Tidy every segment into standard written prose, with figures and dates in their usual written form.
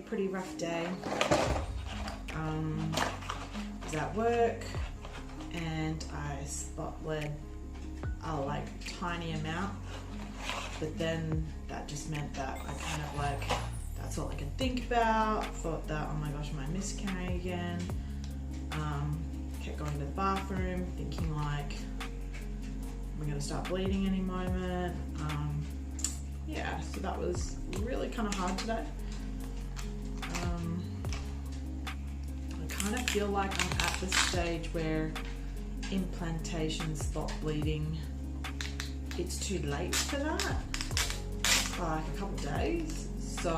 pretty rough day. I was at work and I spot bled a like tiny amount, but then that just meant that I kind of like, that's all I could think about. Thought that, oh my gosh, am I miscarrying again? Kept going to the bathroom thinking like, am I going to start bleeding any moment? Yeah, so that was really kind of hard today. I kind of feel like I'm at the stage where implantation spot bleeding, it's too late for that, like a couple days. So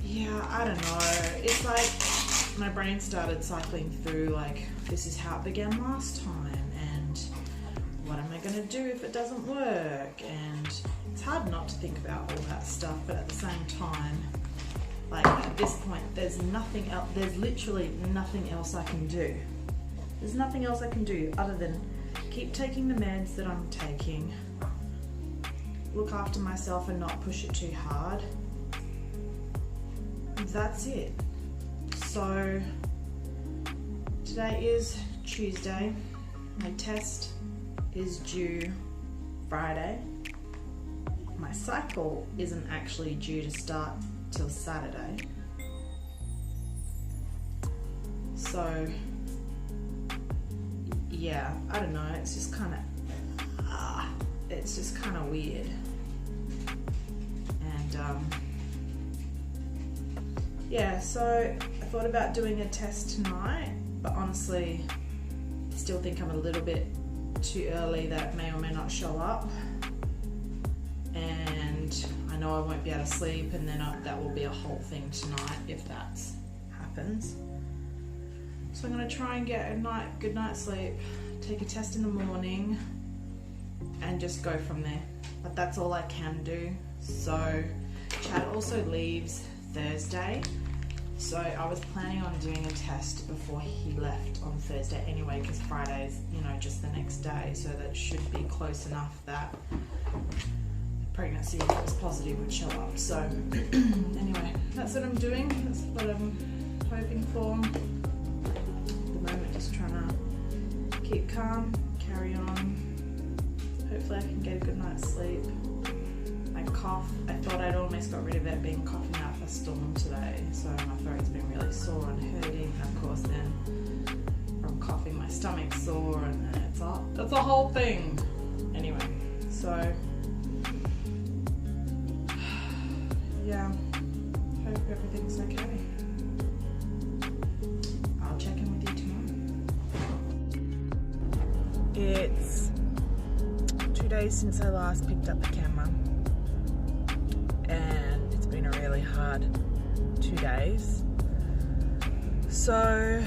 yeah, I don't know. It's like my brain started cycling through like, this is how it began last time, and what am I going to do if it doesn't work? And it's hard not to think about all that stuff, but at the same time, like at this point, there's nothing else, there's literally nothing else I can do. There's nothing else I can do other than keep taking the meds that I'm taking, look after myself and not push it too hard. That's it. So today is Tuesday. My test is due Friday. My cycle isn't actually due to start till Saturday. So yeah, I don't know, it's just kind of weird. And yeah, so I thought about doing a test tonight, but honestly I still think I'm a little bit too early, that may or may not show up, and I know I won't be able to sleep, and then that will be a whole thing tonight if that happens. So I'm going to try and get a good night's sleep, take a test in the morning, and just go from there. But that's all I can do. So Chad also leaves Thursday, so I was planning on doing a test before he left on Thursday anyway, because Friday's, you know, just the next day, so that should be close enough that pregnancy, if it was positive, would show up. So anyway, that's what I'm doing, that's what I'm hoping for. At the moment, just trying to keep calm, carry on. Hopefully I can get a good night's sleep. My cough, I thought I'd almost got rid of it, been coughing up a storm today, so my throat's been really sore and hurting, and of course then from coughing my stomach's sore, and then it's a whole thing. Anyway, so yeah, hope everything's okay. I'll check in with you tomorrow. It's 2 days since I last picked up the camera, and it's been a really hard 2 days. So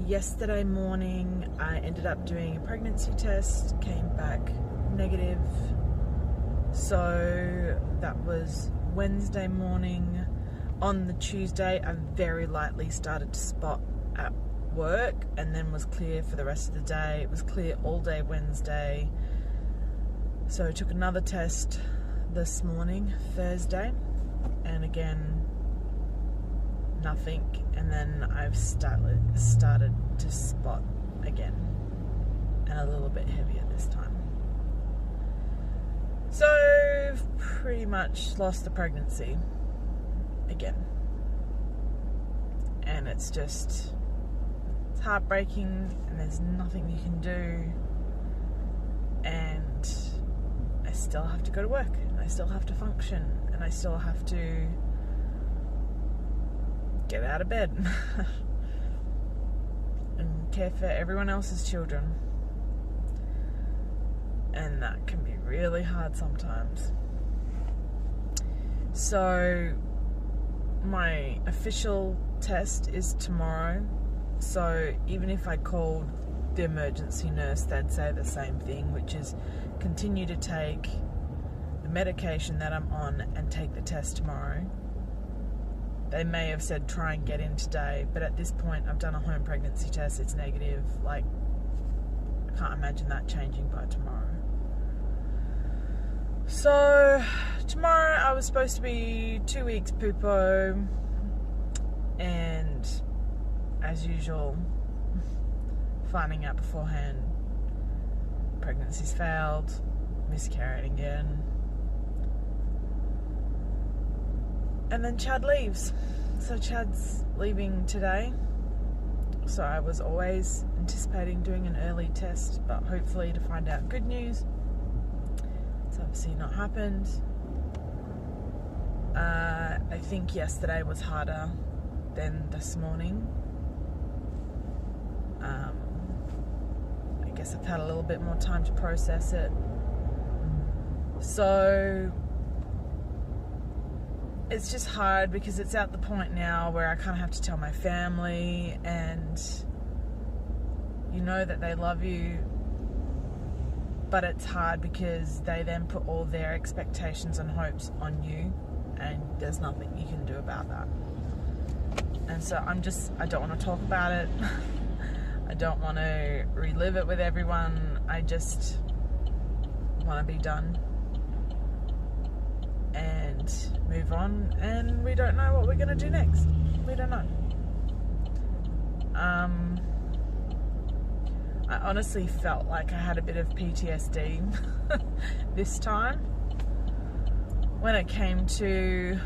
yesterday morning I ended up doing a pregnancy test, came back negative. So that was Wednesday morning. On the Tuesday I very lightly started to spot at work, and then was clear for the rest of the day. It was clear all day Wednesday. So I took another test this morning, Thursday, and again nothing, and then I've started to spot again, and a little bit heavier this time. So I've pretty much lost the pregnancy again, and it's heartbreaking, and there's nothing you can do, and I still have to go to work, and I still have to function, and I still have to get out of bed and care for everyone else's children, and that can be really hard sometimes. So my official test is tomorrow, so even if I called the emergency nurse, they'd say the same thing, which is continue to take the medication that I'm on and take the test tomorrow. They may have said try and get in today, but at this point I've done a home pregnancy test, it's negative. Like, I can't imagine that changing by tomorrow. So tomorrow I was supposed to be 2 weeks poopo, and as usual, finding out beforehand, pregnancy's failed, miscarried again, and then Chad leaves. So Chad's leaving today, so I was always anticipating doing an early test, but hopefully to find out good news. It's obviously not happened. I think yesterday was harder than this morning. I guess I've had a little bit more time to process it. So it's just hard because it's at the point now where I kind of have to tell my family, and you know that they love you, but it's hard because they then put all their expectations and hopes on you, and there's nothing you can do about that. And so I don't want to talk about it. I don't want to relive it with everyone. I just want to be done and move on, and we don't know what we're going to do next. We don't know. I honestly felt like I had a bit of PTSD this time when it came to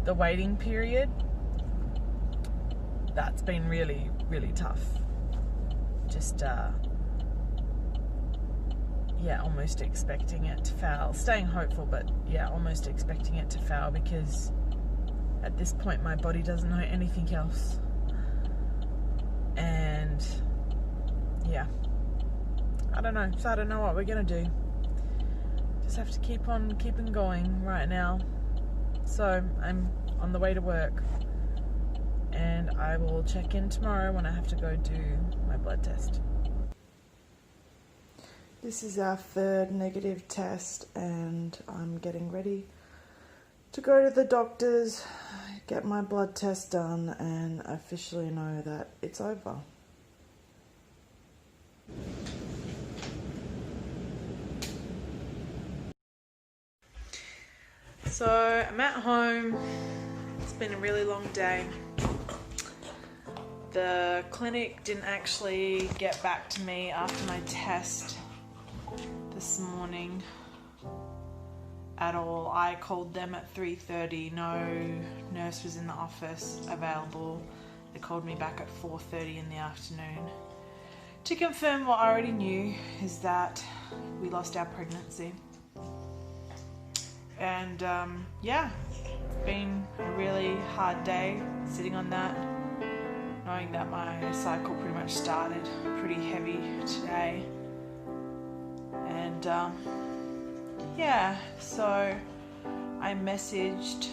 the waiting period. That's been really, really tough. Just almost expecting it to fail. Staying hopeful, but almost expecting it to fail, because at this point my body doesn't know anything else. And I don't know. So I don't know what we're gonna do. Just have to keep on keeping going right now. So I'm on the way to work, and I will check in tomorrow when I have to go do my blood test. This is our third negative test, and I'm getting ready to go to the doctors, get my blood test done, and officially know that it's over. So I'm at home. It's been a really long day. The clinic didn't actually get back to me after my test this morning at all. I called them at 3:30. No nurse was in the office available. They called me back at 4:30 in the afternoon to confirm what I already knew, is that we lost our pregnancy. And been a really hard day sitting on that, knowing that my cycle pretty much started pretty heavy today. And so I messaged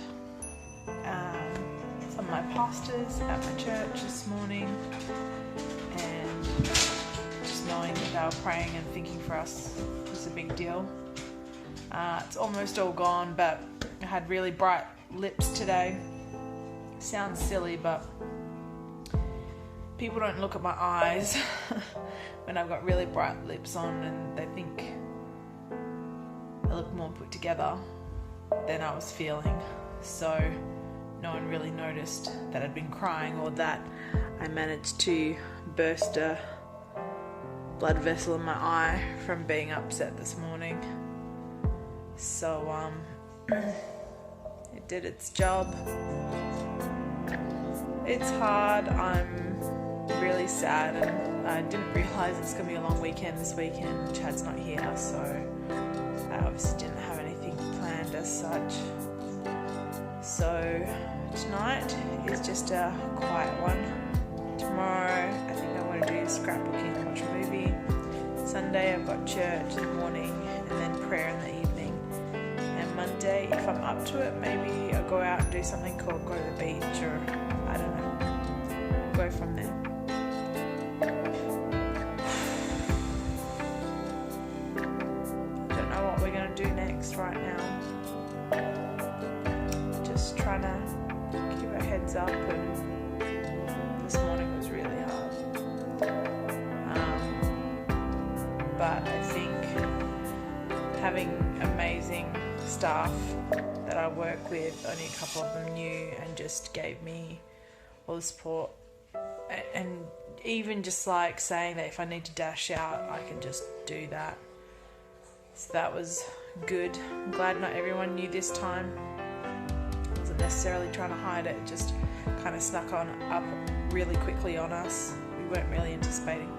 some of my pastors at my church this morning, and just knowing that they were praying and thinking for us was a big deal. It's almost all gone, but I had really bright lips today. Sounds silly, but people don't look at my eyes when I've got really bright lips on, and they think I look more put together than I was feeling. So no one really noticed that I'd been crying, or that I managed to burst a blood vessel in my eye from being upset this morning. So it did its job. It's hard. I'm really sad, and I didn't realise it's going to be a long weekend this weekend. Chad's not here, so I obviously didn't have anything planned as such. So tonight is just a quiet one. Tomorrow I think I want to do scrapbooking and watch a movie. Sunday I've got church in the morning, and then prayer in the evening. And Monday, if I'm up to it, maybe I'll go out and do something cool, go to the beach, or I don't know, go from there. Don't know what we're going to do next right now. Just trying to keep our heads up, and this morning was really hard. But I think having a staff that I work with, only a couple of them knew and just gave me all the support. And even just like saying that if I need to dash out, I can just do that. So that was good. I'm glad not everyone knew this time. I wasn't necessarily trying to hide it, it just kind of snuck up really quickly on us. We weren't really anticipating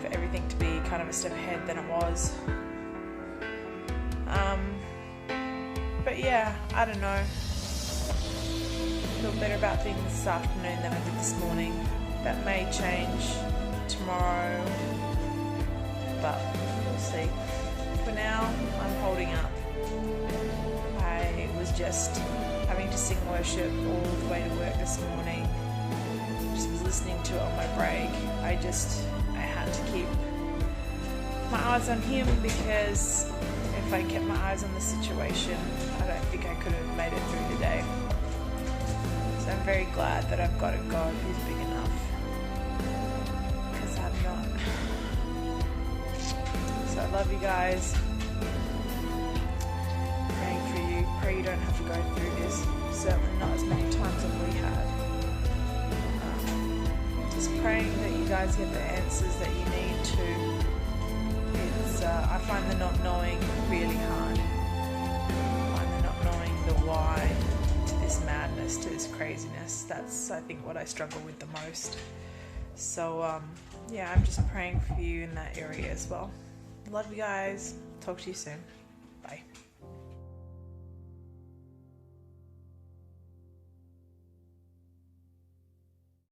for everything to be kind of a step ahead than it was. But yeah, I don't know. I feel better about things this afternoon than I did this morning. That may change tomorrow, but we'll see. For now, I'm holding up. I was just having to sing worship all the way to work this morning. Just was listening to it on my break. I had to keep my eyes on him, because if I kept my eyes on the situation, I don't think I could have made it through the day. So I'm very glad that I've got a God who's big enough, because I'm not. So I love you guys. Praying for you. Pray you don't have to go through this. Certainly not as many times as we had. Just praying that you guys get the answers that you need to. I find the not knowing really hard. I find the not knowing the why to this madness, to this craziness. That's, I think, what I struggle with the most. So, yeah, I'm just praying for you in that area as well. Love you guys. Talk to you soon.